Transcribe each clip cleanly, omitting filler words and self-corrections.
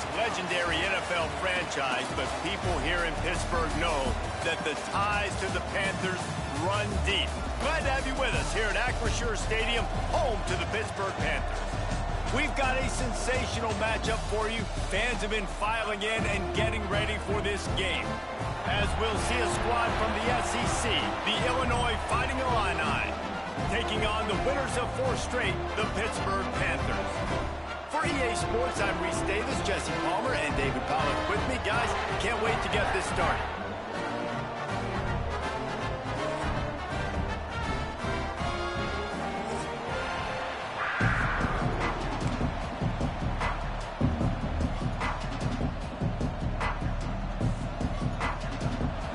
most legendary NFL franchise, but people here in Pittsburgh know that the ties to the Panthers run deep. Glad to have you with us here at Acrisure Stadium, home to the Pittsburgh Panthers. We've got a sensational matchup for you. Fans have been filing in and getting ready for this game, as we'll see a squad from the SEC, the Illinois Fighting Illini, taking on the winners of 4 straight, the Pittsburgh Panthers. For EA Sports, I'm Reese Davis, Jesse Palmer, and David Pollack with me. Guys, can't wait to get this started.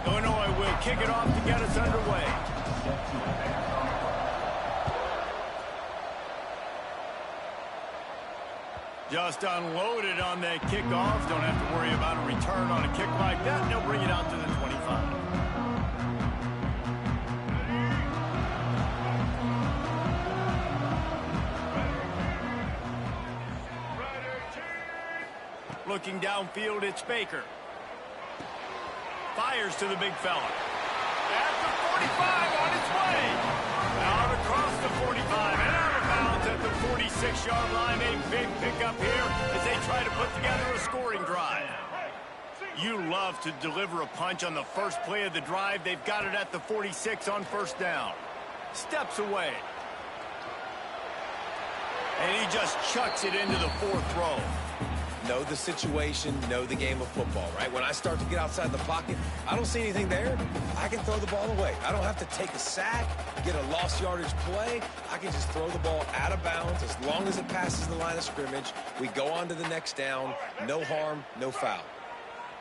Illinois will kick it off to get us underway. Just unloaded on that kickoff. Don't have to worry about a return on a kick like that. They'll bring it out to the 25. Looking downfield, it's Baker. Fires to the big fella. At the 45 on its way. Out across the 45 and out of bounds at the 46-yard line. A big pickup here as they try to put together a scoring drive. You love to deliver a punch on the first play of the drive. They've got it at the 46 on first down. Steps away. And he just chucks it into the 4th row. Know the situation, know the game of football, right? When I start to get outside the pocket, I don't see anything there. I can throw the ball away. I don't have to take a sack, get a lost yardage play. I can just throw the ball out of bounds as long as it passes the line of scrimmage. We go on to the next down. No harm, no foul.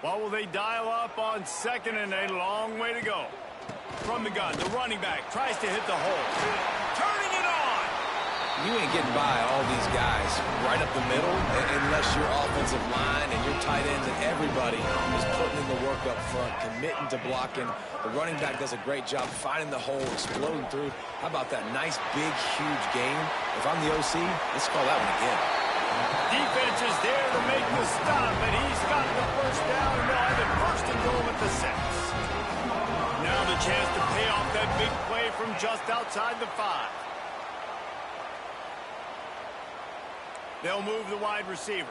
What will they dial up on 2nd and a long way to go? From the gun, the running back tries to hit the hole. Turning it on! You ain't getting by all these guys right up the middle unless your offensive line and your tight ends and everybody is putting in the work up front, committing to blocking. The running back does a great job finding the hole, exploding through. How about that nice, big, huge game? If I'm the OC, let's call that one again. Defense is there to make the stop, and he's got the first down, and they'll have it first and goal at the 6. Now the chance to pay off that big play from just outside the 5. They'll move the wide receiver.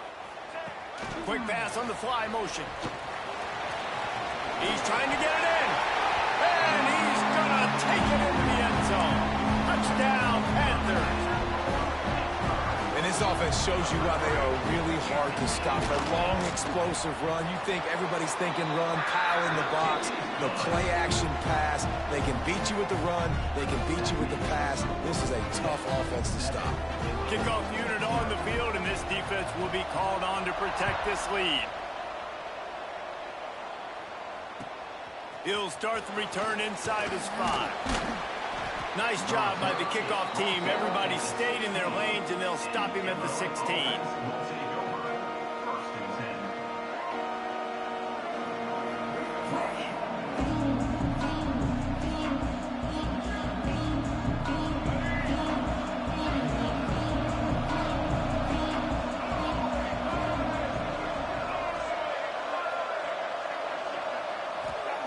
Quick pass on the fly motion. He's trying to get it in. And he's going to take it into the end zone. Touchdown, Panthers. And this offense shows you why they are really hard to stop. A long, explosive run. You think everybody's thinking run, pile in the box, the play-action pass. They can beat you with the run. They can beat you with the pass. This is a tough offense to stop. Kickoff unit on the field, and this defense will be called on to protect this lead. He'll start the return inside his 5. Nice job by the kickoff team. Everybody stayed in their lanes, and they'll stop him at the 16.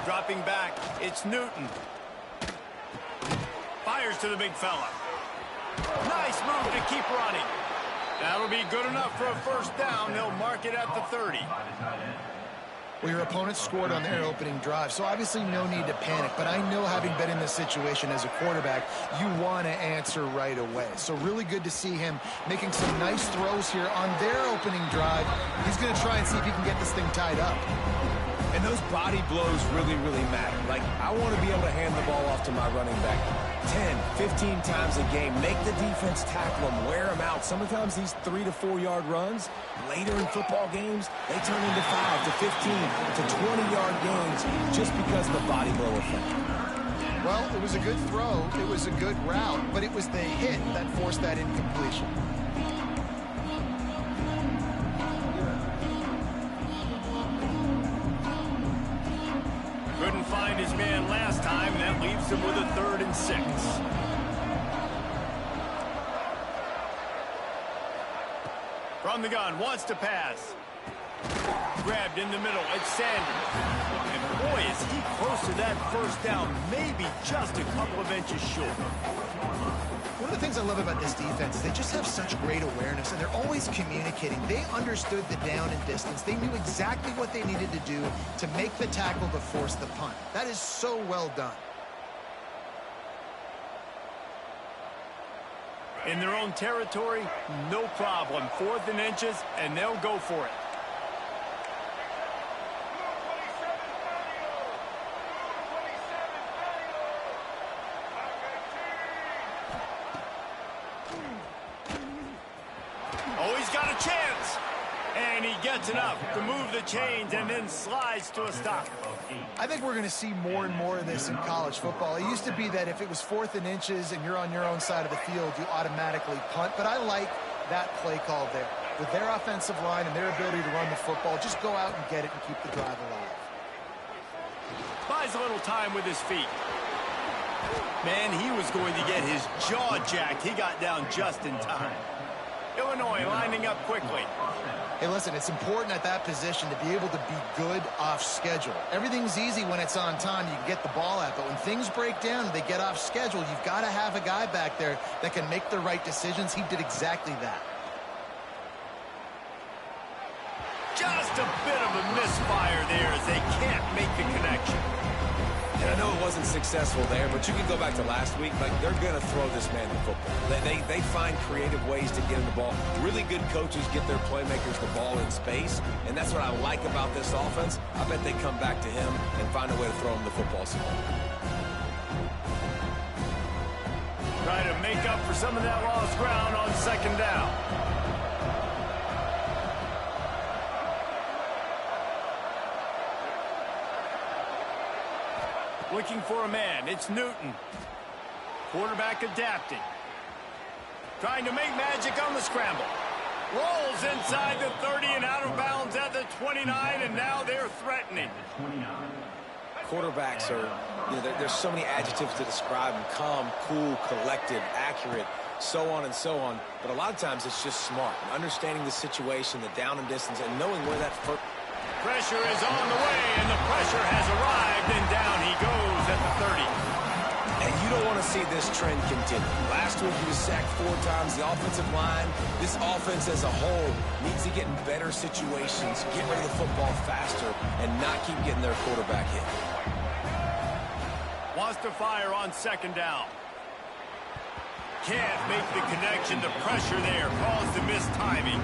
Dropping back, it's Newton. Fires to the big fella. Nice move to keep running. That'll be good enough for a first down. They'll mark it at the 30. Well, your opponent scored on their opening drive, so obviously no need to panic. But I know, having been in this situation as a quarterback, you want to answer right away. So really good to see him making some nice throws here on their opening drive. He's going to try and see if he can get this thing tied up. And those body blows really, really matter. Like, I want to be able to hand the ball off to my running back 10, 15 times a game. Make the defense tackle them, wear them out. Sometimes these 3 to 4 yard runs, later in football games, they turn into 5 to 15 to 20-yard gains just because of the body blow effect. Well, it was a good throw. It was a good route, but it was the hit that forced that incompletion. Couldn't find his man last time. That leaves him with a 3rd and 6. From the gun, wants to pass. Grabbed in the middle. It's Sanders. And boy, is he close to that first down. Maybe just a couple of inches short. One of the things I love about this defense is they just have such great awareness, and they're always communicating. They understood the down and distance. They knew exactly what they needed to do to make the tackle to force the punt. That is so well done. In their own territory, no problem. 4th and inches, and they'll go for it. Oh, he's got a chance. And he gets enough to move the chains and then slides to a stop. I think we're going to see more and more of this in college football. It used to be that if it was 4th and inches and you're on your own side of the field, you automatically punt. But I like that play call there. With their offensive line and their ability to run the football, just go out and get it and keep the drive alive. Buys a little time with his feet. Man, he was going to get his jaw jacked. He got down just in time. Illinois lining up quickly. Hey, listen, it's important at that position to be able to be good off schedule. Everything's easy when it's on time. You can get the ball out. But when things break down and they get off schedule, you've got to have a guy back there that can make the right decisions. He did exactly that. Just a bit of a misfire there as they can't make the connection. And I know it wasn't successful there, but you can go back to last week. Like, they're going to throw this man the football. They find creative ways to get him the ball. Really good coaches get their playmakers the ball in space, and that's what I like about this offense. I bet they come back to him and find a way to throw him the football some more. Try to make up for some of that lost ground on 2nd down. Looking for a man. It's Newton. Quarterback adapting. Trying to make magic on the scramble. Rolls inside the 30 and out of bounds at the 29, and now they're threatening. Quarterbacks are, there's so many adjectives to describe them. Calm, cool, collected, accurate, so on and so on. But a lot of times it's just smart. Understanding the situation, the down and distance, and knowing where that first... Pressure is on the way, and the pressure has arrived, and down he goes at the 30. And you don't want to see this trend continue. Last week he was sacked 4 times. The offensive line, this offense as a whole, needs to get in better situations, get rid of the football faster, and not keep getting their quarterback hit. Wants to fire on 2nd down. Can't make the connection. The pressure there caused the missed timing.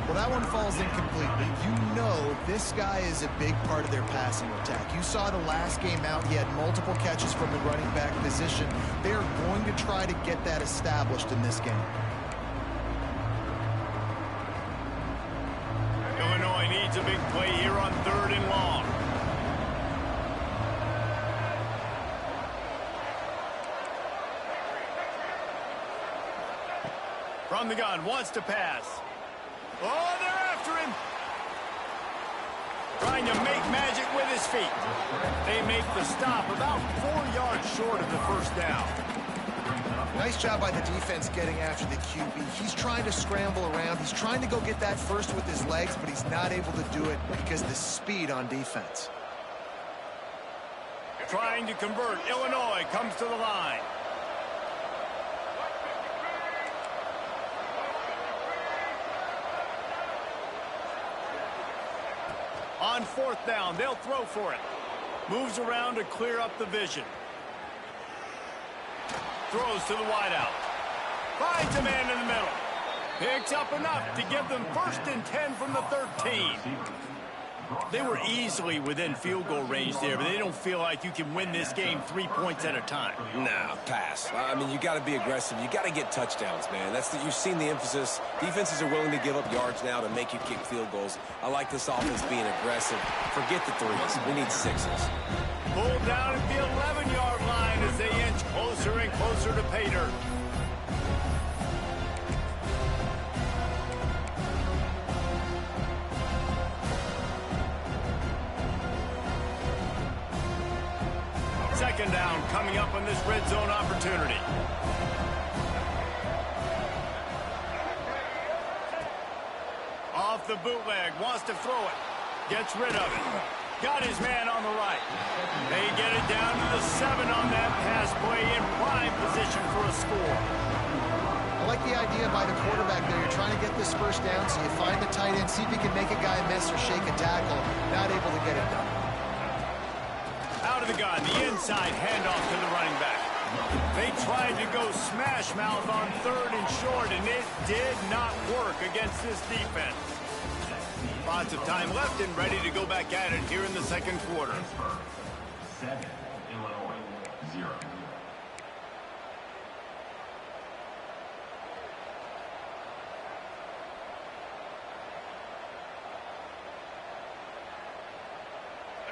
Well, that one falls incomplete, but you know this guy is a big part of their passing attack. You saw the last game out. He had multiple catches from the running back position. They're going to try to get that established in this game. Illinois needs a big play here on 3rd and long. From the gun, wants to pass. Oh, they're after him. Trying to make magic with his feet. They make the stop about 4 yards short of the first down. Nice job by the defense getting after the QB. He's trying to scramble around. He's trying to go get that first with his legs, but he's not able to do it because of the speed on defense. Trying to convert. Illinois comes to the line. On 4th down, they'll throw for it. Moves around to clear up the vision. Throws to the wideout. Finds a man in the middle. Picks up enough to give them 1st and 10 from the 13. They were easily within field goal range there, but they don't feel like you can win this game 3 points at a time. Nah, pass. I mean, you got to be aggressive. You got to get touchdowns, man. You've seen the emphasis. Defenses are willing to give up yards now to make you kick field goals. I like this offense being aggressive. Forget the 3s. We need 6s. Pulled down at the 11-yard line as they inch closer and closer to pay dirt. Second down coming up on this red zone opportunity. Off the bootleg, wants to throw it. Gets rid of it. Got his man on the right. They get it down to the 7 on that pass play in prime position for a score. I like the idea by the quarterback there. You're trying to get this first down, so you find the tight end, see if you can make a guy miss or shake a tackle. Not able to get it done. Out of the gun, the inside handoff to the running back. They tried to go smash mouth on 3rd and short, and it did not work against this defense. Lots of time left and ready to go back at it here in the second quarter. 7, Illinois, 0.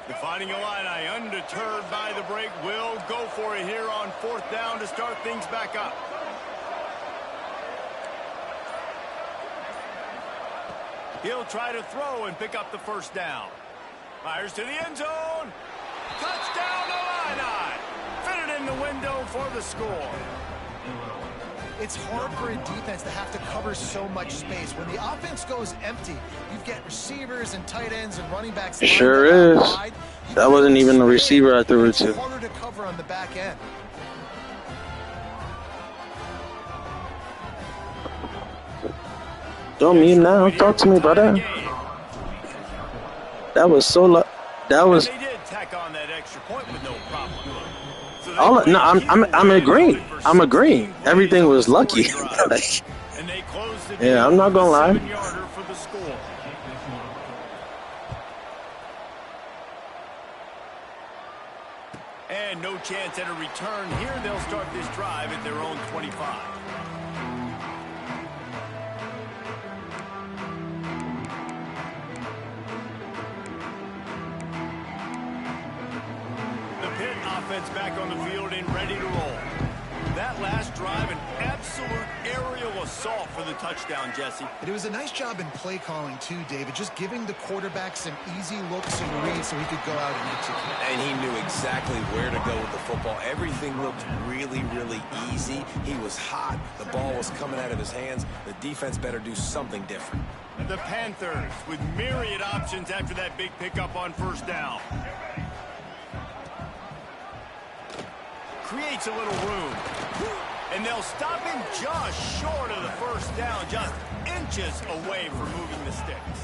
Defining Illini, undeterred by the break, will go for it here on 4th down to start things back up. He'll try to throw and pick up the first down. Fires to the end zone. Touchdown Illini! Fitted in the window for the score. It's hard for a defense to have to cover so much space. When the offense goes empty, you get receivers and tight ends and running backs. It sure is. That wasn't even a receiver I threw it to. It's harder to cover on the back end. Don't mean now. Talk to me, brother. That was so. That was. They did tack on that extra point with no problem. No, I'm agreeing. I'm agreeing. Everything was lucky. Yeah, I'm not gonna lie. And no chance at a return here. They'll start this drive at their own 25. Offense back on the field and ready to roll. That last drive, an absolute aerial assault for the touchdown, Jesse. It was a nice job in play calling too, David, just giving the quarterback some easy looks and reads so he could go out and execute. And he knew exactly where to go with the football. Everything looked really, really easy. He was hot. The ball was coming out of his hands. The defense better do something different. The Panthers with myriad options after that big pickup on 1st down. Creates a little room. And they'll stop him just short of the 1st down, just inches away from moving the sticks.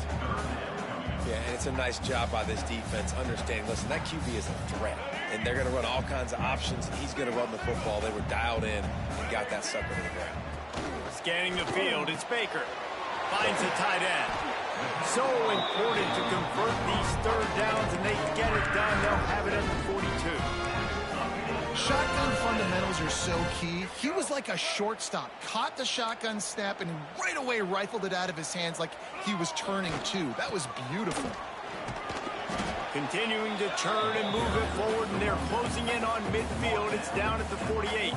Yeah, and it's a nice job by this defense understanding, listen, that QB is a threat. And they're going to run all kinds of options. He's going to run the football. They were dialed in and got that sucker to the ground. Scanning the field, it's Baker. Finds the tight end. So important to convert these 3rd downs, and they get it done. They'll have it at the 42. Shotgun fundamentals are so key. He was like a shortstop, caught the shotgun snap and right away rifled it out of his hands like he was turning too. That was beautiful. Continuing to turn and move it forward, and they're closing in on midfield. It's down at the 48.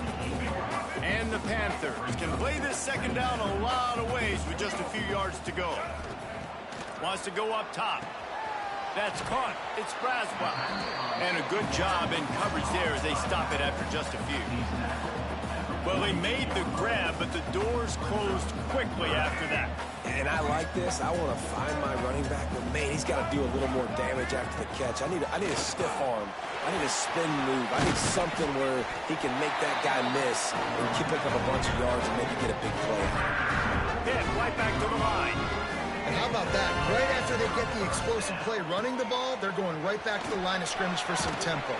And the Panthers can play this 2nd down a lot of ways with just a few yards to go. Wants to go up top. That's caught. It's Braswell. And a good job in coverage there as they stop it after just a few. Well, they made the grab, but the doors closed quickly after that. And I like this. I want to find my running back, but man, he's got to do a little more damage after the catch. I need a stiff arm. I need a spin move. I need something where he can make that guy miss and pick up a bunch of yards and maybe get a big play. Pitt right back to the line. And how about that? Right after they get the explosive play running the ball, they're going right back to the line of scrimmage for some tempo.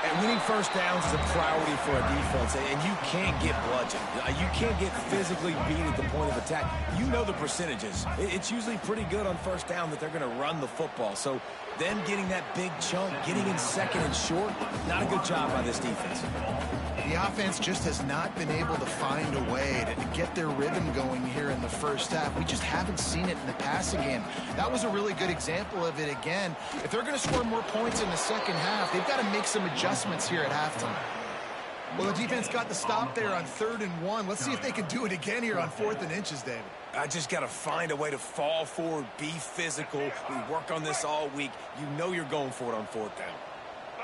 And winning 1st downs is a priority for a defense, and you can't get bludgeoned. You can't get physically beat at the point of attack. You know the percentages. It's usually pretty good on 1st down that they're going to run the football. So them getting that big chunk, getting in 2nd and short, not a good job by this defense. The offense just has not been able to find a way to get their rhythm going here in the 1st half. We just haven't seen it in the passing game. That was a really good example of it again. If they're going to score more points in the 2nd half, they've got to make some adjustments here at halftime. Well, the defense got the stop there on 3rd and 1. Let's see if they can do it again here on 4th and inches, David. I just got to find a way to fall forward, be physical. We work on this all week. You know you're going for it on 4th down.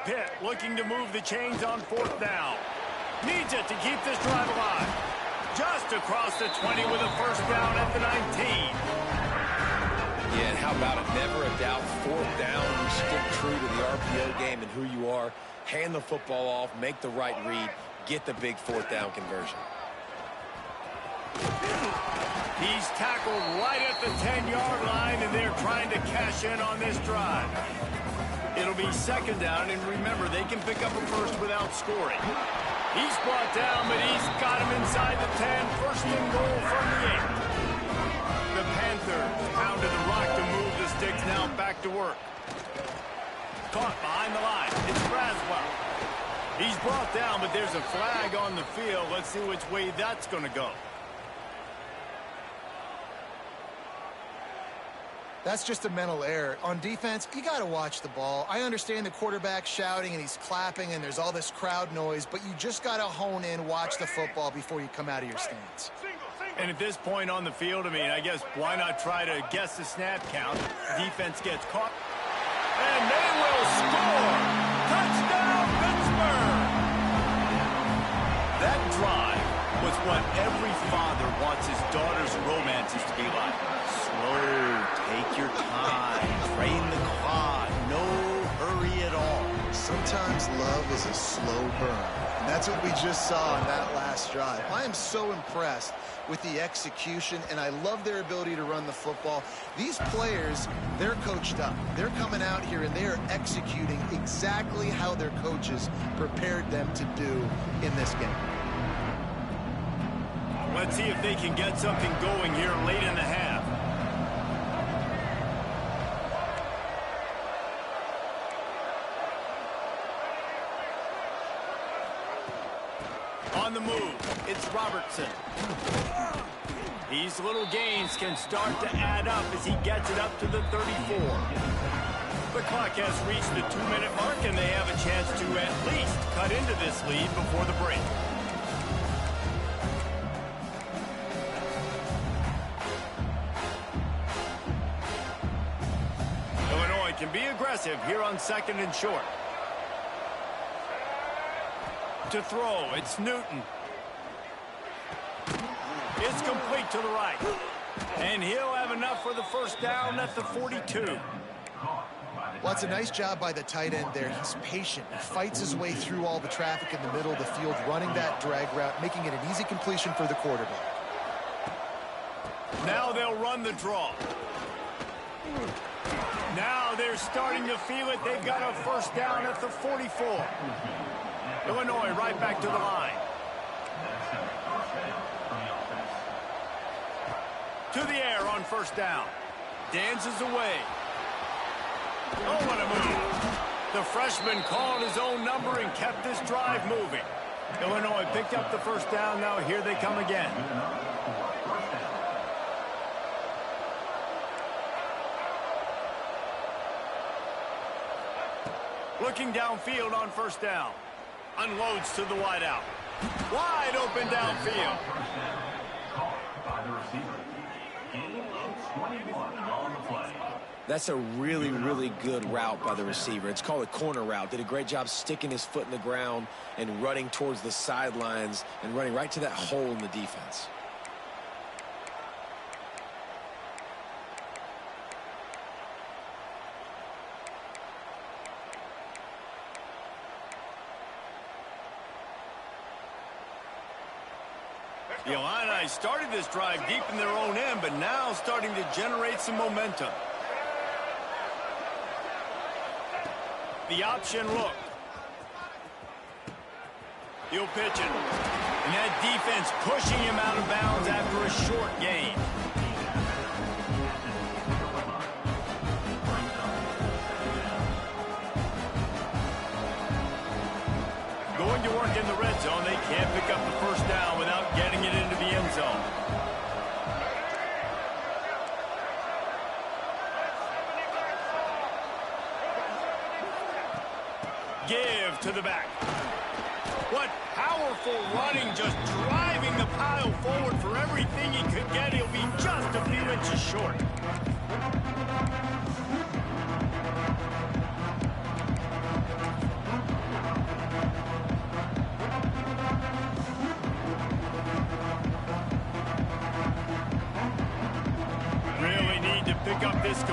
Pitt looking to move the chains on 4th down. Needs it to keep this drive alive. Just across the 20 with a 1st down at the 19. Yeah, and how about it? Never a doubt. Fourth down, you stick true to the RPO game and who you are. Hand the football off, make the right read, get the big fourth down conversion. He's tackled right at the 10-yard line, and they're trying to cash in on this drive. It'll be second down, and remember, they can pick up a first without scoring. He's brought down, but he's got him inside the 10. First and goal from the 8. The Panthers pounded the rock to move the sticks, now back to work. Caught behind the line. It's Braswell. He's brought down, but there's a flag on the field. Let's see which way that's going to go. That's just a mental error. On defense, you got to watch the ball. I understand the quarterback shouting and he's clapping and there's all this crowd noise, but you just got to hone in, watch the football before you come out of your stance. And at this point on the field, I mean, I guess why not try to guess the snap count? Defense gets caught. And they will score! Touchdown, Pittsburgh! That drive was what every father wants his daughter's romances to be like. Slow, take your time, train the clock, no hurry at all. Sometimes love is a slow burn, and that's what we just saw in that last drive. I am so impressed with the execution, and I love their ability to run the football. These players, they're coached up. They're coming out here, and they're executing exactly how their coaches prepared them to do in this game. Let's see if they can get something going here late in the half. On the move, it's Robertson. These little gains can start to add up as he gets it up to the 34. The clock has reached the 2-minute mark, and they have a chance to at least cut into this lead before the break. Illinois can be aggressive here on second and short. To throw, it's Newton. It's complete to the right. And he'll have enough for the first down at the 42. Well, it's a nice job by the tight end there. He's patient. He fights his way through all the traffic in the middle of the field, running that drag route, making it an easy completion for the quarterback. Now they'll run the draw. Now they're starting to feel it. They've got a first down at the 44. Illinois right back to the line. To the air on first down. Dances away. Oh, what a move. The freshman called his own number and kept this drive moving. Illinois picked up the first down. Now here they come again. Looking downfield on first down. Unloads to the wideout. Wide open downfield. That's a really, really good route by the receiver. It's called a corner route. Did a great job sticking his foot in the ground and running towards the sidelines and running right to that hole in the defense. The Illini started this drive deep in their own end, but now starting to generate some momentum. The option look. He'll pitch it. And that defense pushing him out of bounds after a short gain. Going to work in the red zone. They can't pick up the first down without getting it into the end zone. Give to the back. What powerful running, just driving the pile forward for everything he could get. He'll be just a few inches short. Really need to pick up this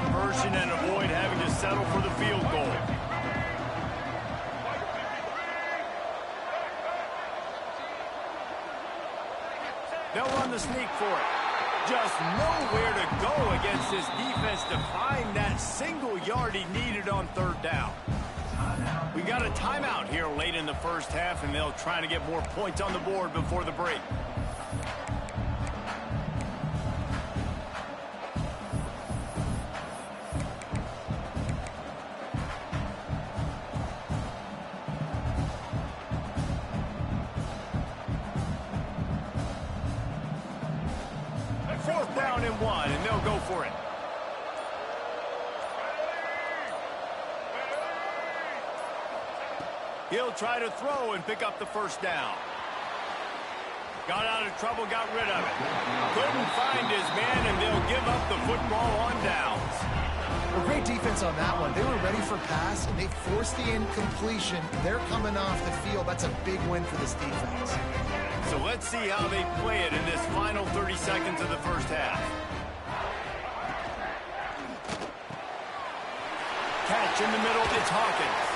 and avoid having to settle for the field goal. They'll run the sneak for it. Just nowhere to go against this defense to find that single yard he needed on third down. We got a timeout here late in the first half, and they'll try to get more points on the board before the break. Fourth down and 1, and they'll go for it. He'll try to throw and pick up the first down. Got out of trouble, got rid of it. Couldn't find his man, and they'll give up the football on downs. Well, great defense on that one. They were ready for pass, and they forced the incompletion. They're coming off the field. That's a big win for this defense. So let's see how they play it in this final 30 seconds of the first half. Catch in the middle, it's Hawkins.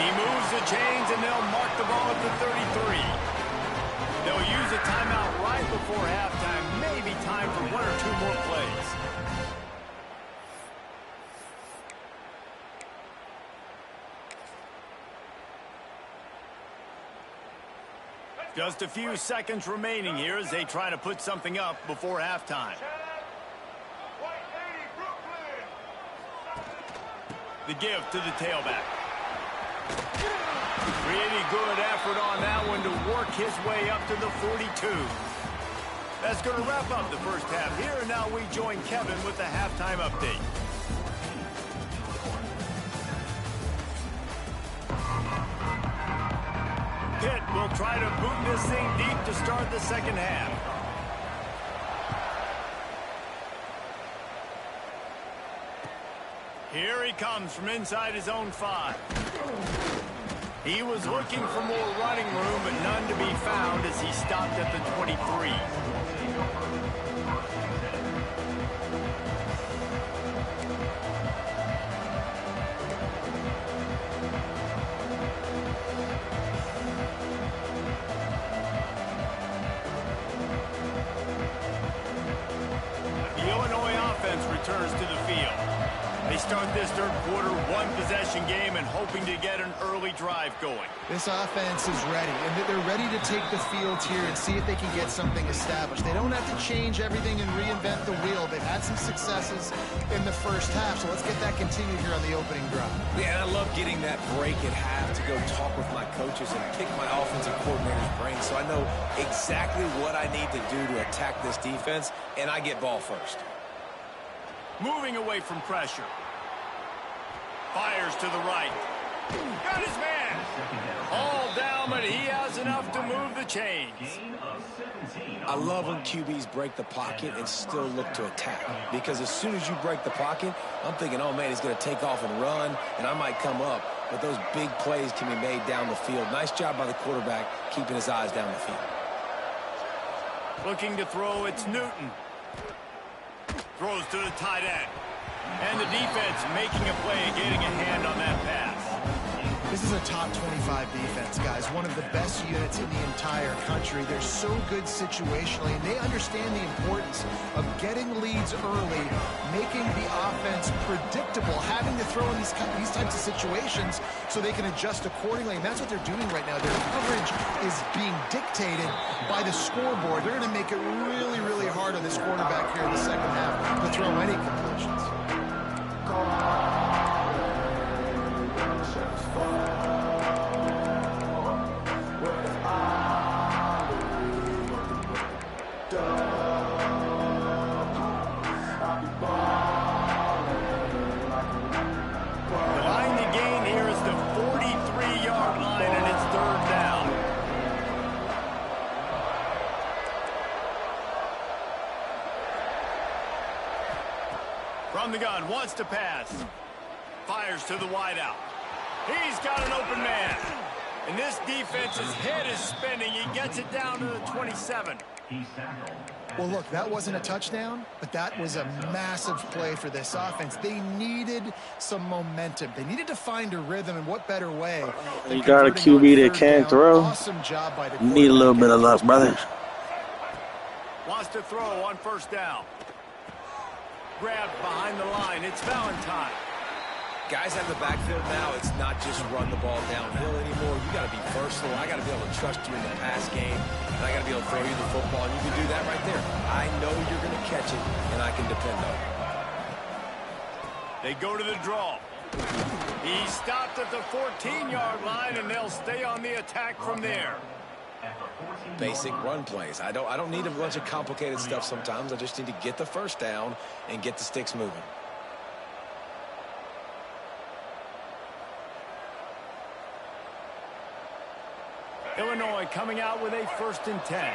He moves the chains, and they'll mark the ball at the 33. They'll use a timeout right before halftime. Maybe time for 1 or 2 more plays. Just a few seconds remaining here as they try to put something up before halftime. The give to the tailback. Really good effort on that one to work his way up to the 42. That's going to wrap up the first half here, and now we join Kevin with the halftime update. Pitt will try to boot this thing deep to start the second half. Here he comes from inside his own 5. He was looking for more running room, but none to be found as he stopped at the 23. Returns to the field. They start this third quarter, 1-possession game, and hoping to get an early drive going. This offense is ready, and they're ready to take the field here and see if they can get something established. They don't have to change everything and reinvent the wheel. They've had some successes in the first half, so let's get that continued here on the opening drive. Yeah, and I love getting that break at half to go talk with my coaches and pick my offensive coordinator's brain so I know exactly what I need to do to attack this defense, and I get ball first. Moving away from pressure. Fires to the right. Got his man. All down, but he has enough to move the chains. I love when QBs break the pocket and still look to attack. Because as soon as you break the pocket, I'm thinking, oh, man, he's going to take off and run, and I might come up. But those big plays can be made down the field. Nice job by the quarterback keeping his eyes down the field. Looking to throw, it's Newton. Throws to the tight end. And the defense making a play and getting a hand on that pass. This is a top 25 defense, guys. One of the best units in the entire country. They're so good situationally, and they understand the importance of getting leads early, making the offense predictable, having to throw in these types of situations so they can adjust accordingly. And that's what they're doing right now. Their coverage is being dictated by the scoreboard. They're going to make it really, really hard on this quarterback here in the second half to throw any completions. From the gun, wants to pass. Fires to the wideout. He's got an open man. And this defense's head is spinning. He gets it down to the 27. He's tackled. Well, look, that wasn't a touchdown, but that was a massive play for this offense. They needed some momentum. They needed to find a rhythm, and what better way than You got a converting on QB that third can't down. throw. Awesome job by the You need a little bit of luck, brother. Wants to throw on first down. Grabbed behind the line. It's Valentine. Guys out of the backfield now, it's not just run the ball downhill anymore. You got to be versatile. I got to be able to trust you in the pass game, and I got to be able to throw you the football, and you can do that right there. I know you're going to catch it, and I can depend on it. They go to the draw. He stopped at the 14-yard line, and they'll stay on the attack from there. Basic run plays. I don't need a bunch of complicated stuff sometimes. I just need to get the first down and get the sticks moving. Illinois coming out with a 1st and 10.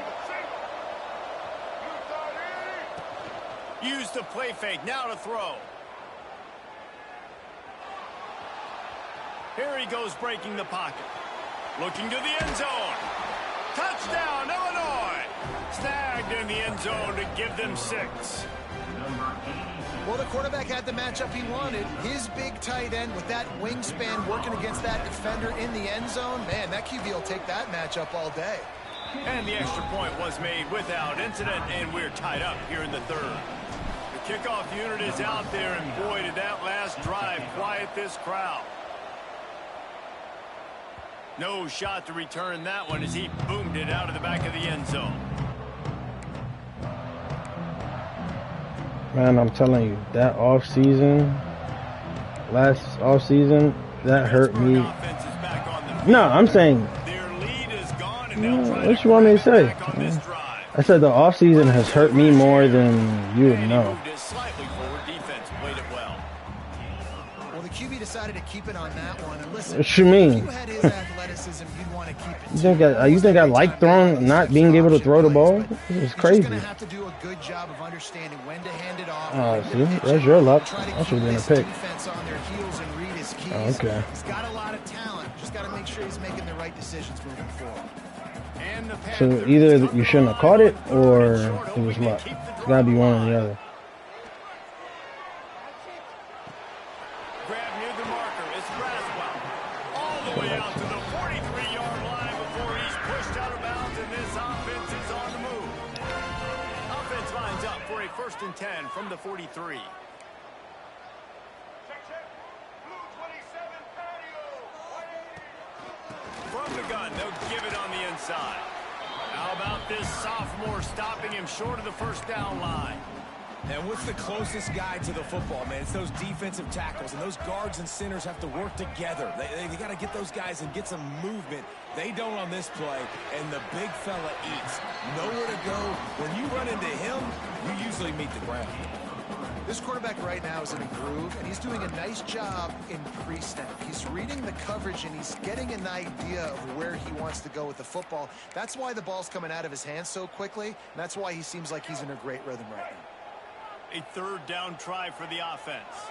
Use the play fake. Now to throw. Here he goes breaking the pocket. Looking to the end zone. Touchdown, Illinois. Snagged in the end zone to give them 6. Well, the quarterback had the matchup he wanted. His big tight end with that wingspan working against that defender in the end zone. Man, that QB will take that matchup all day. And the extra point was made without incident, and we're tied up here in the 3rd. The kickoff unit is out there, and boy, did that last drive quiet this crowd. No shot to return that one as he boomed it out of the back of the end zone. Man, I'm telling you, that last offseason, that hurt me. No, I'm saying, what you want me to say? I said the offseason has hurt me more than you would know. Well, the QB decided to keep it on that one. And listen, What you mean? if you had his athleticism, you'd want to keep it. You think I like throwing, not being able to throw the ball? This is crazy. He's going to have to do a good job of understanding when to hand it off. See, that's your luck. That should have been a pick. Defense on their heels and read his keys. Okay. He's got a lot of talent. Just got to make sure he's making the right decisions moving forward. So either you shouldn't have caught it, or it was luck. It's got to be one or the other. Grab near the marker. It's Braswell. All the way out to the 43-yard line before he's pushed out of bounds, and this offense is on the move. Offense lines up for a 1st and 10 from the 43. From the gun, they'll give it on the inside. How about this sophomore stopping him short of the 1st down line? And what's the closest guy to the football, man? It's those defensive tackles, and those guards and centers have to work together. They got to get those guys and get some movement. They don't on this play, and the big fella eats. Nowhere to go. When you run into him, you usually meet the ground. This quarterback right now is in a groove, and he's doing a nice job in pre-snap. He's reading the coverage, and he's getting an idea of where he wants to go with the football. That's why the ball's coming out of his hands so quickly, and that's why he seems like he's in a great rhythm right now. A 3rd down try for the offense.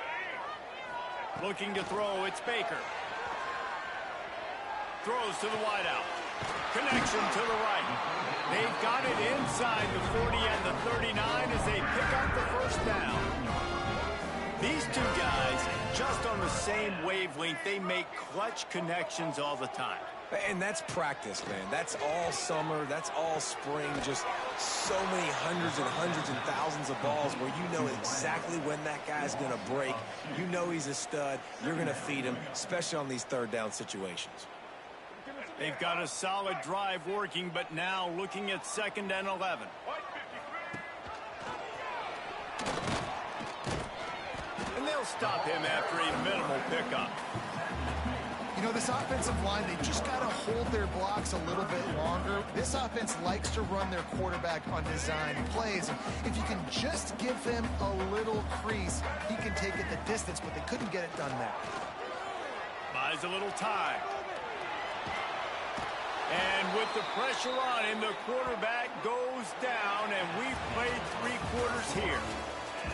Looking to throw, it's Baker. Throws to the wideout. Connection to the right. They've got it inside the 40 and the 39 as they pick up the 1st down. These two guys, just on the same wavelength, they make clutch connections all the time. And that's practice, man. That's all summer. That's all spring. Just so many hundreds and thousands of balls where you know exactly when that guy's going to break. You know he's a stud. You're going to feed him, especially on these 3rd down situations. They've got a solid drive working, but now looking at 2nd and 11. And they'll stop him after a minimal pickup. You know, this offensive line, they just got to hold their blocks a little bit longer. This offense likes to run their quarterback on design plays. And if you can just give him a little crease, he can take it the distance, but they couldn't get it done there. Buys a little time. And with the pressure on him, the quarterback goes down, and we've played 3 quarters here.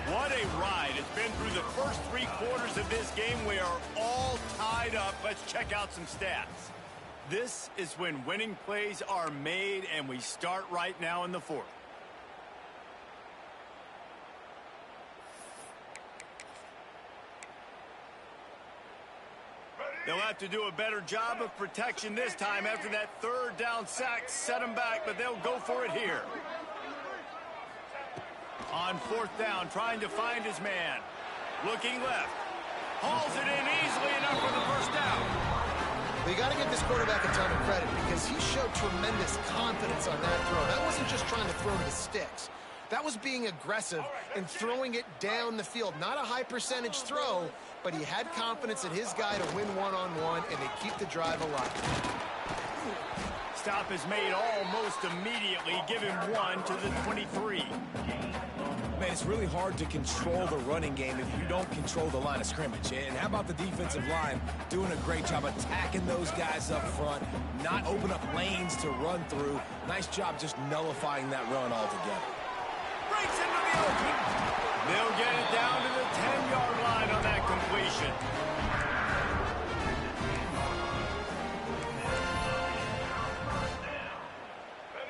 What a ride. It's been through the first 3 quarters of this game. We are all tied up. Let's check out some stats. This is when winning plays are made, and we start right now in the 4th. They'll have to do a better job of protection this time after that third down sack set them back, but they'll go for it here. On fourth down, trying to find his man. Looking left. Hauls it in easily enough for the first down. Well, you got to give this quarterback a ton of credit because he showed tremendous confidence on that throw. That wasn't just trying to throw to the sticks. That was being aggressive and throwing it down the field. Not a high percentage throw, but he had confidence in his guy to win one-on-one, and they keep the drive alive. Stop is made almost immediately. Give him 1 to the 23. Man, it's really hard to control the running game if you don't control the line of scrimmage. And how about the defensive line doing a great job attacking those guys up front, not open up lanes to run through. Nice job just nullifying that run altogether. Breaks into the open. They'll get it down to the 10-yard line on that completion.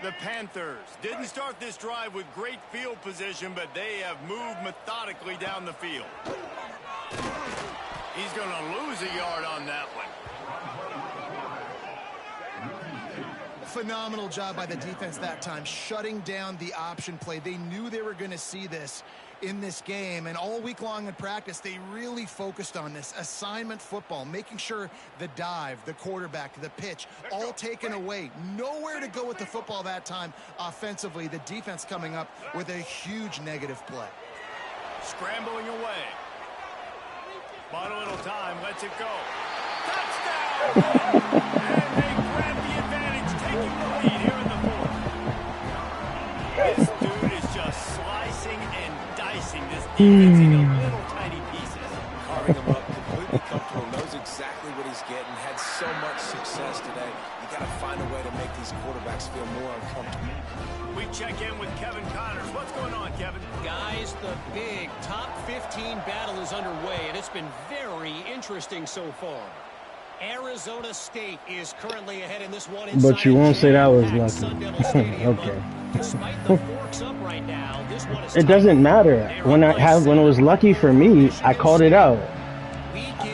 The Panthers didn't start this drive with great field position, but they have moved methodically down the field. He's going to lose a yard on that one. Phenomenal job by the defense that time, shutting down the option play. They knew they were going to see this in this game, and all week long in practice, they really focused on this assignment football, making sure the dive, the quarterback, the pitch, all taken away. Nowhere to go with the football that time offensively. The defense coming up with a huge negative play. Scrambling away. Bought a little time, lets it go. Touchdown! And they grab the advantage, taking the lead here in the fourth. This dude is just slicing and dicing this defense into little tiny pieces. Carving him up, completely comfortable, knows exactly what he's getting, had so much success today. You got to find a way to make these quarterbacks feel more uncomfortable. We check in with Kevin Connors. What's going on, Kevin? Guys, the big top 15 battle is underway, and it's been very interesting so far. Arizona State is currently ahead in this one. But you won't say that was lucky. Okay. Despite the forks up right now, this one is it doesn't matter. When it was lucky for me, I called it out.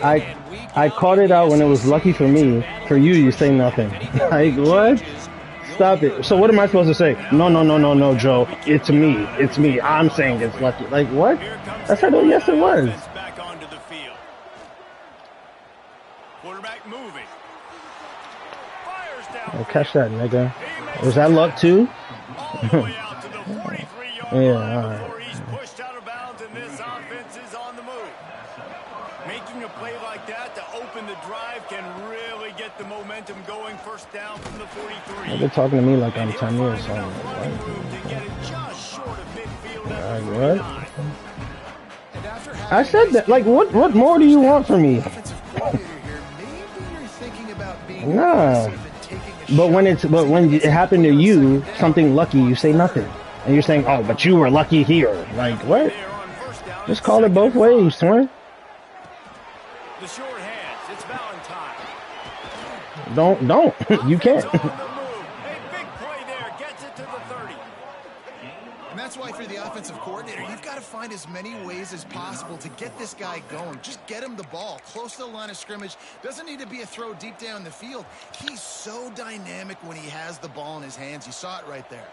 I called it out when it was lucky for me. For you, you say nothing. Like what? Stop it. So what am I supposed to say? No, Joe. It's me. It's me. I'm saying it's lucky. Like what? I said, oh yes, it was. Back onto the field. Quarterback moving. Fires down. Oh, catch that, nigga. Was that luck too? All the way out to the 43-yard Yeah, line all right. before he's pushed out of bounds, and this offense is on the move. Making a play like that to open the drive can really get the momentum going. First down from the 43. They're talking to me like I'm And 10 he'll years find old. enough running room to get it just short of midfield at the What? 49. And after I said that. Like what more do you want from me? offensive coordinator here, maybe you're thinking about being Nah. aggressive and taking a But when it happened to you, something lucky, you say nothing. And you're saying, oh, but you were lucky here. Like what? There on first down. Just call it both ways, son. The short hands. It's Valentine. Don't. You can't. Offense on the move. A big play there. Gets it to the 30. And that's why for the offensive coordinator, you've got to find as many ways as possible to get this guy going. Just get him the ball close to the line of scrimmage. Doesn't need to be a throw deep down the field. He's so dynamic when he has the ball in his hands. You saw it right there.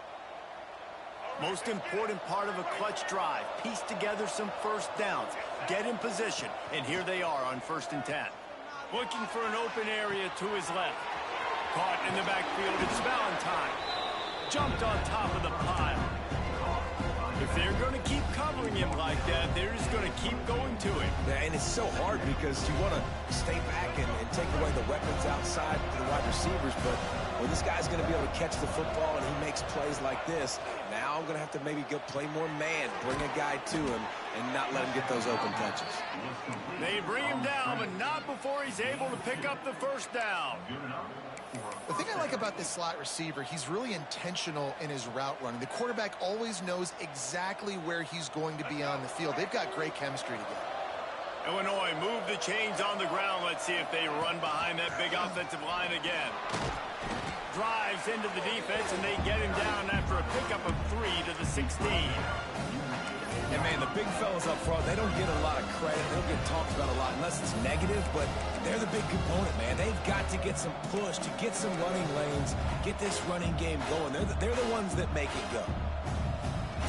Most important part of a clutch drive. Piece together some first downs. Get in position. And here they are on 1st and 10. Looking for an open area to his left. Caught in the backfield. It's Valentine. Jumped on top of the pile. If they're going to keep covering him like that, they're just going to keep going to him. Yeah, and it's so hard because you want to stay back and take away the weapons outside to the wide receivers, but when this guy's going to be able to catch the football and he makes plays like this, now I'm going to have to maybe go play more man, bring a guy to him, and not let him get those open touches. They bring him down, but not before he's able to pick up the first down. The thing I like about this slot receiver, he's really intentional in his route running. The quarterback always knows exactly where he's going to be on the field. They've got great chemistry together. Illinois move the chains on the ground. Let's see if they run behind that big offensive line again. Drives into the defense, and they get him down after a pickup of 3 to the 16. And, man, the big fellas up front, they don't get a lot of credit. They don't get talked about a lot unless it's negative, but they're the big component, man. They've got to get some push, to get some running lanes, get this running game going. They're the ones that make it go.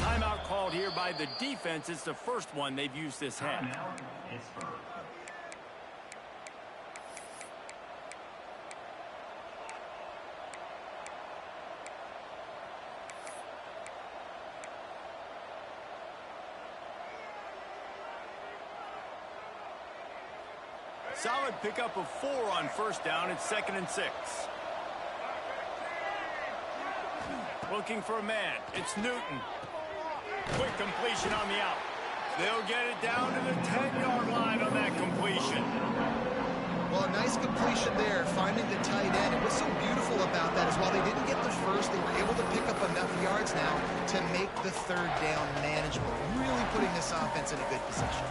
Timeout called here by the defense. It's the first one they've used this half. Timeout, Pittsburgh. Solid pickup of 4 on first down. It's 2nd and 6. Looking for a man. It's Newton. Quick completion on the out. They'll get it down to the 10-yard line on that completion. Well, a nice completion there, finding the tight end. And what's so beautiful about that is while they didn't get the first, they were able to pick up enough yards now to make the third down manageable. Really putting this offense in a good position.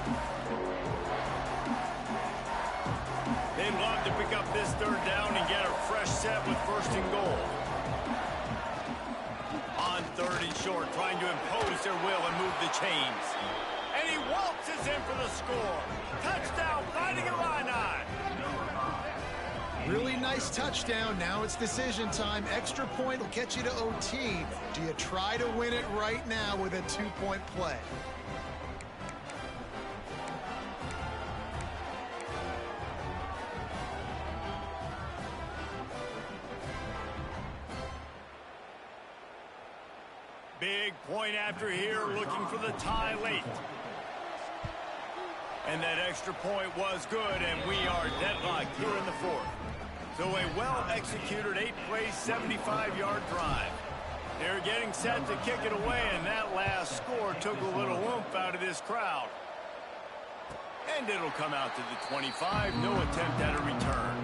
They'd love to pick up this third down and get a fresh set with 1st and goal. On 3rd and short, trying to impose their will and move the chains. And he waltzes in for the score. Touchdown, Fighting Illini. Really nice touchdown. Now it's decision time. Extra point will get you to OT. Do you try to win it right now with a 2-point play? Big point after here, looking for the tie late. And that extra point was good, and we are deadlocked here in the 4th. So a well-executed 8-play, 75-yard drive. They're getting set to kick it away, and that last score took a little oomph out of this crowd. And it'll come out to the 25, no attempt at a return.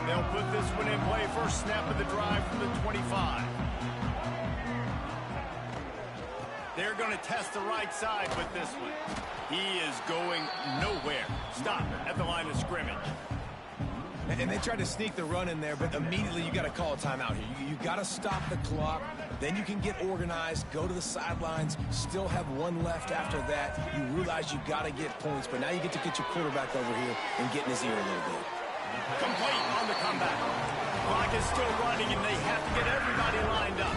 They'll put this one in play, first snap of the drive from the 25. They're going to test the right side with this one. He is going nowhere. Stop at the line of scrimmage. And they tried to sneak the run in there, but immediately you got to call a timeout here. You got to stop the clock. Then you can get organized, go to the sidelines, still have one left after that. You realize you got to get points, but now you get to get your quarterback over here and get in his ear a little bit. Complete on the comeback. Clock is still running, and they have to get everybody lined up.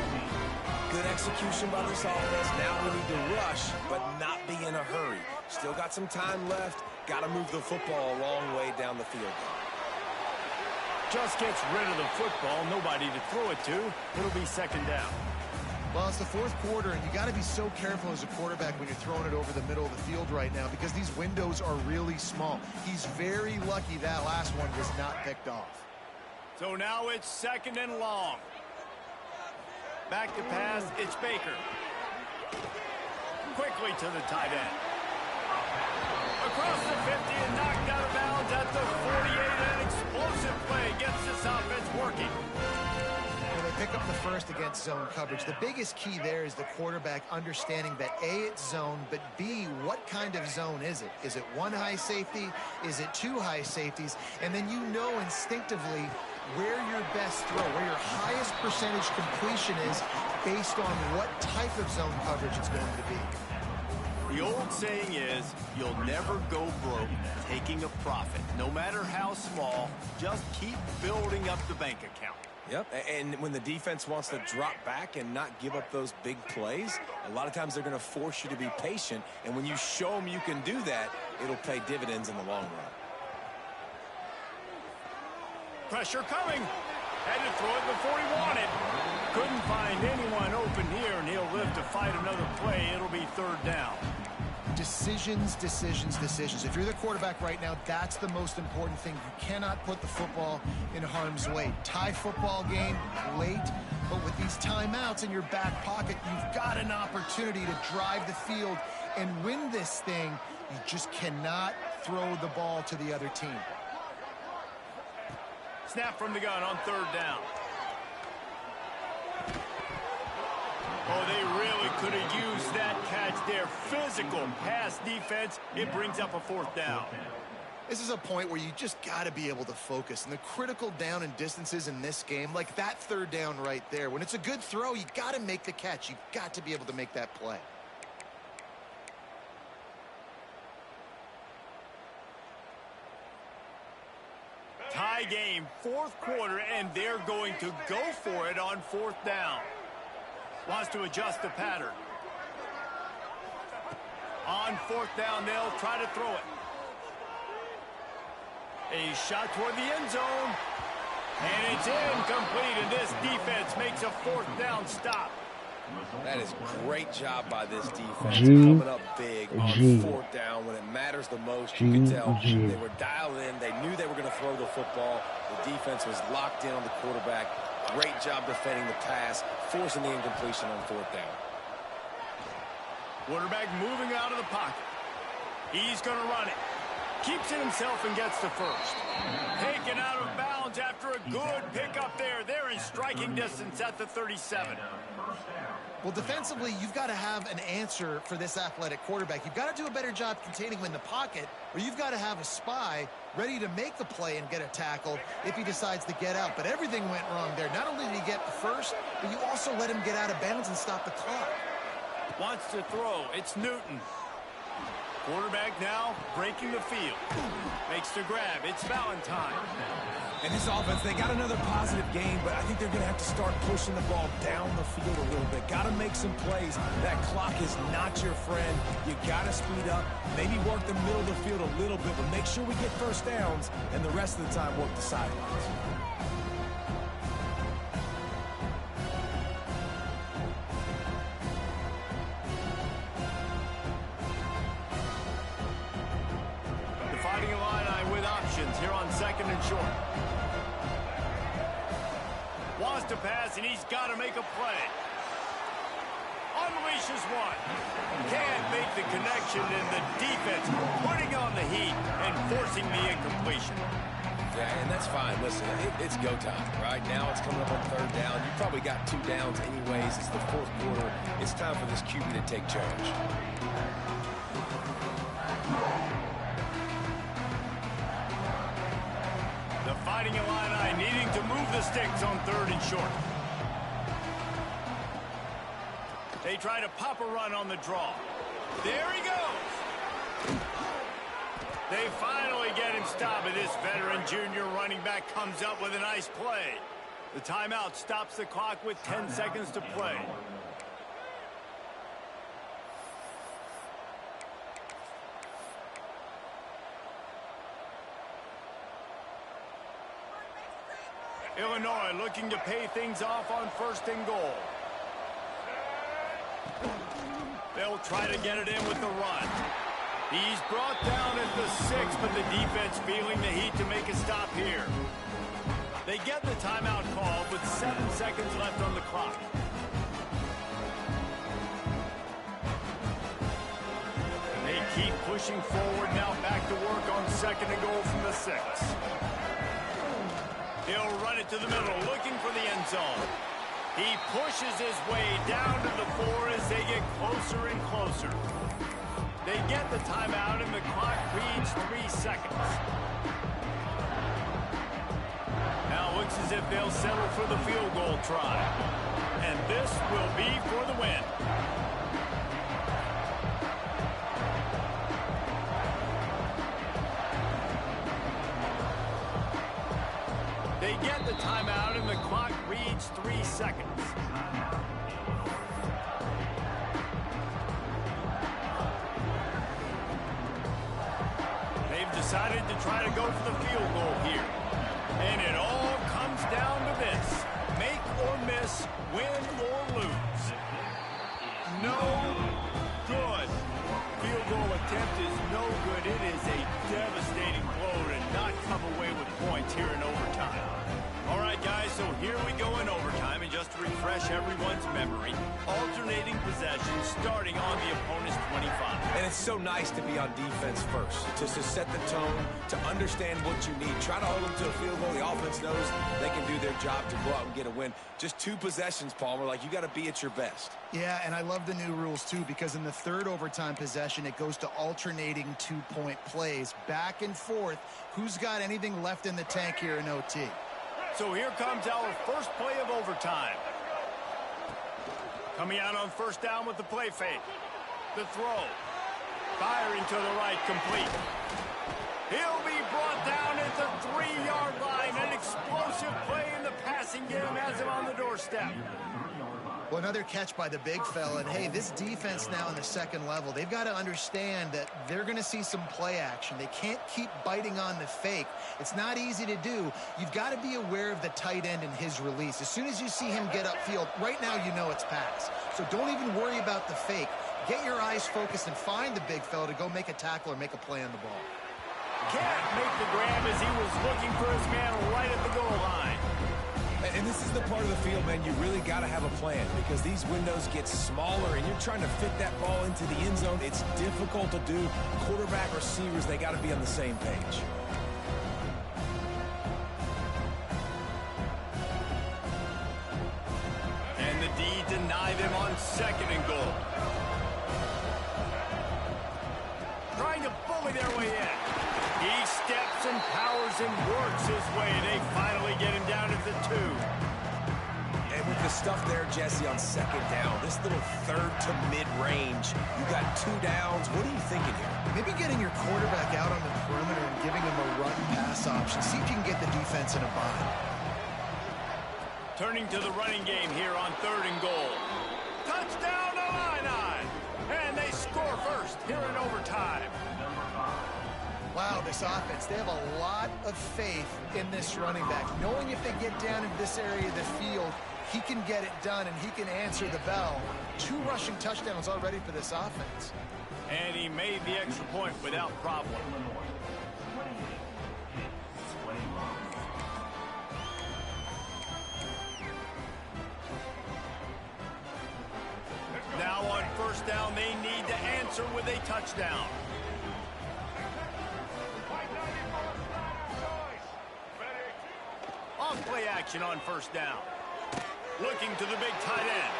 Good execution by this offense. Now we need to rush, but not be in a hurry. Still got some time left. Got to move the football a long way down the field. Just gets rid of the football. Nobody to throw it to. It'll be 2nd down. Well, it's the 4th quarter, and you got to be so careful as a quarterback when you're throwing it over the middle of the field right now because these windows are really small. He's very lucky that last one was not picked off. So now it's 2nd and long. Back to pass, it's Baker. Quickly to the tight end. Across the 50 and knocked out of bounds at the 48. An explosive play gets this offense working. Well, they pick up the first against zone coverage. The biggest key there is the quarterback understanding that A, it's zone, but B, what kind of zone is it? Is it 1 high safety? Is it 2 high safeties? And then you know instinctively where your best throw, where your highest percentage completion is based on what type of zone coverage it's going to be. The old saying is, you'll never go broke taking a profit. No matter how small, just keep building up the bank account. Yep, and when the defense wants to drop back and not give up those big plays, a lot of times they're going to force you to be patient, and when you show them you can do that, it'll pay dividends in the long run. Pressure coming. Had to throw it before he wanted. Couldn't find anyone open here, and he'll live to fight another play. It'll be 3rd down. Decisions, decisions, decisions. If you're the quarterback right now, that's the most important thing. You cannot put the football in harm's way. Tie football game late, but with these timeouts in your back pocket, you've got an opportunity to drive the field and win this thing. You just cannot throw the ball to the other team. Snap from the gun on 3rd down. Oh, they really could have used that catch their physical pass defense. It brings up a 4th down. This is a point where you just got to be able to focus. And the critical down and distances in this game, like that 3rd down right there, when it's a good throw, you got to make the catch. You got to be able to make that play. Tie game, 4th quarter, and they're going to go for it on 4th down. Wants to adjust the pattern. On 4th down, they'll try to throw it. A shot toward the end zone. And it's incomplete, and this defense makes a 4th down stop. That is great job by this defense. Coming up big on 4th down when it matters the most. You can tell they were dialed in. They knew they were going to throw the football. The defense was locked in on the quarterback. Great job defending the pass, forcing the incompletion on 4th down. Quarterback moving out of the pocket. He's going to run it. Keeps it himself and gets to 1st. Taken out of bounds after a good pickup there. They're in striking distance at the 37. Well, defensively, you've got to have an answer for this athletic quarterback. You've got to do a better job containing him in the pocket, or you've got to have a spy ready to make the play and get a tackle if he decides to get out. But everything went wrong there. Not only did he get the 1st, but you also let him get out of bounds and stop the clock. Wants to throw. It's Newton. Quarterback now breaking the field. Makes the grab. It's Valentine. And this offense, they got another positive game, but I think they're going to have to start pushing the ball down the field a little bit. Got to make some plays. That clock is not your friend. You got to speed up. Maybe work the middle of the field a little bit, but make sure we get 1st downs, and the rest of the time work the sidelines. Here on 2nd and short. Wants to pass, and he's got to make a play. Unleashes one. Can't make the connection, and the defense putting on the heat and forcing the incompletion. Yeah, and that's fine. Listen, it's go time, right? Now it's coming up on 3rd down. You probably got 2 downs anyways. It's the 4th quarter. It's time for this QB to take charge. The Fighting Illini needing to move the sticks on 3rd and short. They try to pop a run on the draw. There he goes. They finally get him stopped, and this veteran junior running back comes up with a nice play. The timeout stops the clock with 10 seconds to play. Illinois looking to pay things off on 1st and goal. They'll try to get it in with the run. He's brought down at the 6, but the defense feeling the heat to make a stop here. They get the timeout called with 7 seconds left on the clock. They keep pushing forward now, back to work on 2nd and goal from the 6. He'll run it to the middle, looking for the end zone. He pushes his way down to the 4 as they get closer and closer. They get the timeout, and the clock reads 3 seconds. Now looks as if they'll settle for the field goal try. And this will be for the win. They get the timeout, and the clock reads 3 seconds. They've decided to try to go for the field goal here. And it all comes down to this. Make or miss, win or lose. No good. Field goal attempt is no good. It is a devastating blow to not come away with points here in overtime. All right, guys, so here we go in overtime in just just to refresh everyone's memory, alternating possessions starting on the opponent's 25. And it's so nice to be on defense first, just to set the tone, to understand what you need. Try to hold them to a field goal. The offense knows they can do their job to go out and get a win. Just 2 possessions, Palmer. Like, you got to be at your best. Yeah, and I love the new rules, too, because in the third overtime possession, it goes to alternating 2-point plays, back and forth. Who's got anything left in the tank here in OT? So here comes our first play of overtime. Coming out on first down with the play fake. The throw. Firing to the right, complete. He'll be brought down at the 3-yard line. An explosive play in the passing game has him on the doorstep. Well, another catch by the big fella. And, hey, this defense now in the second level, they've got to understand that they're going to see some play action. They can't keep biting on the fake. It's not easy to do. You've got to be aware of the tight end and his release. As soon as you see him get upfield, right now you know it's pass. So don't even worry about the fake. Get your eyes focused and find the big fella to go make a tackle or make a play on the ball. Can't make the grab as he was looking for his man right at the goal line. And this is the part of the field, man, you really got to have a plan because these windows get smaller and you're trying to fit that ball into the end zone. It's difficult to do. Quarterback, receivers, they got to be on the same page. And the D denied him on 2nd and goal. Trying to bully their way in. He steps and powers and works his way. They finally get him down at the 2. And with the stuff there, Jesse, on 2nd down, this little third to mid-range, you got 2 downs. What are you thinking here? Maybe getting your quarterback out on the perimeter and giving him a run-pass option. See if you can get the defense in a bind. Turning to the running game here on 3rd and goal. Touchdown Illini! And they score first here in overtime. Wow, this offense, they have a lot of faith in this running back. Knowing if they get down into this area of the field, he can get it done and he can answer the bell. 2 rushing touchdowns already for this offense. And he made the extra point without problem. Now on first down, they need to answer with a touchdown. Off-play action on first down. Looking to the big tight end.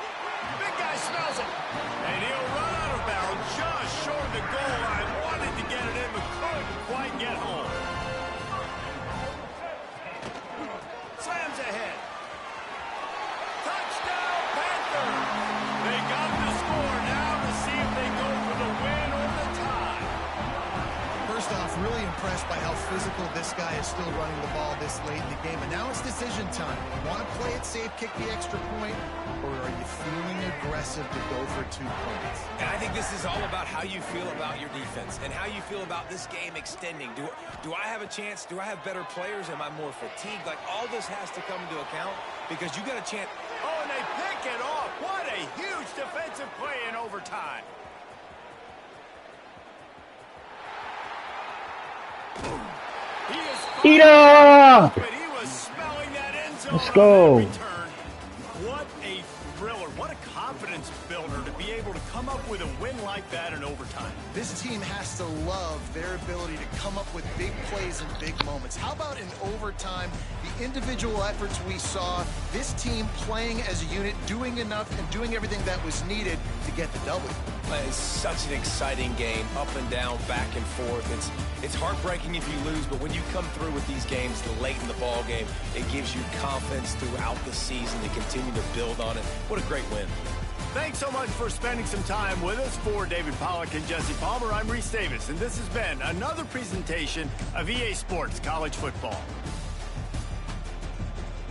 Big guy smells it. And he'll run out of bounds just short of the goal line. Wanted to get it in, but couldn't quite get home. Slams ahead. Touchdown, Panthers! They got the score now to see if they go for the win or the tie. First off, really impressed by how physical this guy is still running the ball this late in the game. And now it's decision time. You want to play it safe, kick the extra point, or are you feeling aggressive to go for 2 points? And I think this is all about how you feel about your defense and how you feel about this game extending. Do I have a chance? Do I have better players? Am I more fatigued? Like, all this has to come into account because you got a chance. Oh, and they pick it off. What a huge defensive play in overtime. Eat up! But he was smelling that end zone. Let's go. Return. What a thriller. What a confidence builder to be able to come up with a win like that in overtime. This team has to love their ability to come up with big plays and big moments. How about in overtime, the individual efforts we saw, this team playing as a unit, doing enough and doing everything that was needed to get the W. It's such an exciting game, up and down, back and forth. It's heartbreaking if you lose, but when you come through with these games late in the ball game, it gives you confidence throughout the season to continue to build on it. What a great win. Thanks so much for spending some time with us. For David Pollack and Jesse Palmer, I'm Reese Davis, and this has been another presentation of EA Sports College Football.